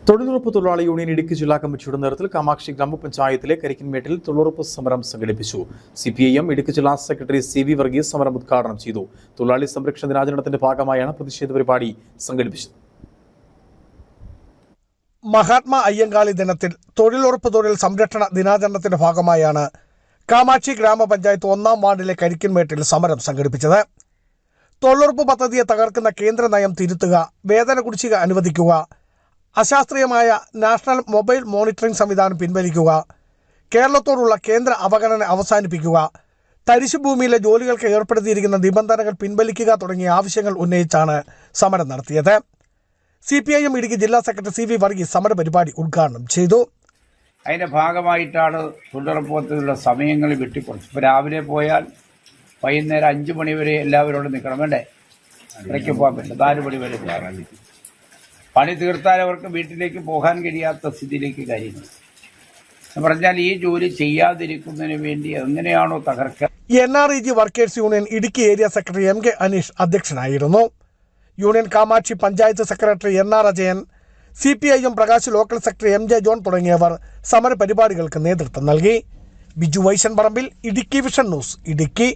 തൊഴിലുറപ്പ് തൊഴിലാളി യൂണിയൻ ഇടുക്കി ജില്ലാ കമ്മിറ്റിയുടെ നേതൃത്വത്തിൽ കാമാക്ഷി ഗ്രാമപഞ്ചായത്തിലെ കരിക്കിൻമേട്ടിൽ തൊഴിലുറപ്പ് സമരം സംഘടിപ്പിച്ചു. CPIM ഇടുക്കി ജില്ലാ സെക്രട്ടറി CV വർഗീസ് സമരം ഉദ്ഘാടനം ചെയ്തു. തൊഴിലാളി സംരക്ഷണ ദിനാചരണത്തിന്റെ ഭാഗമായാണ് പ്രതിഷേധ പരിപാടി സംഘടിപ്പിച്ചത്. മഹാത്മാ അയ്യങ്കാളി ദിനത്തിൽ തൊഴിലുറപ്പ് തൊഴിൽ സംരക്ഷണ ദിനാചരണത്തിന്റെ ഭാഗമായാണ് കാമാക്ഷി ഗ്രാമപഞ്ചായത്ത് 1-ാം വാർഡിലെ കരിക്കിൻമേട്ടിൽ സമരം സംഘടിപ്പിച്ചത്. തൊഴിലുറപ്പ് പദ്ധതിയെ തകർക്കുന്ന കേന്ദ്ര നയം തിരുത്തുക, വേതന കുടിശ്ശിക അനുവദിക്കുക, അശാസ്ത്രീയമായ നാഷണൽ മൊബൈൽ മോണിറ്ററിംഗ് സംവിധാനം പിൻവലിക്കുക, കേരളത്തോടുള്ള കേന്ദ്ര അവഗണന അവസാനിപ്പിക്കുക, തരിശുഭൂമിയിലെ ജോലികൾക്ക് ഏർപ്പെടുത്തിയിരിക്കുന്ന നിബന്ധനകൾ പിൻവലിക്കുക തുടങ്ങിയ ആവശ്യങ്ങൾ ഉന്നയിച്ചാണ് സമരം നടത്തിയത്. CPIM ഇടുക്കി ജില്ലാ സെക്രട്ടറി CV വർഗീസ് സമര പരിപാടി ഉദ്ഘാടനം ചെയ്തു. അതിൻ്റെ ഭാഗമായിട്ടാണ് തൊഴിലുറപ്പ് പദ്ധതിയുള്ള സമയങ്ങൾ വെട്ടിക്കുറച്ച്. ഇപ്പോൾ രാവിലെ പോയാൽ വൈകുന്നേരം 5 മണി വരെ എല്ലാവരോടും നിൽക്കണം, വേണ്ടേ? ഇടയ്ക്ക് പോകാൻ പറ്റില്ല, 4 മണി വരെ പണി തീർത്താൽ അവർക്ക് വീട്ടിലേക്ക് പോകാൻ കഴിയാത്ത സ്ഥിതിയിലേക്ക് കാര്യങ്ങൾ എന്ന് പറഞ്ഞാൽ ഈ ജോലി ചെയ്യാതിരിക്കുന്നതിന് വേണ്ടി എങ്ങനെയാണോ തകർക്കുക. NREG workers union Idukki area secretary MK Aneesh അധ്യക്ഷനായിരുന്നു. Union Kamakshi panchayat secretary NR Ajayan, CPIM Prakash local secretary MJ John തുടങ്ങിയവർ സമര പരിപാടികൾക്ക് നേതൃത്വം നൽകി. Biju Vaishan Parambil, Idukki Vision News, Idukki.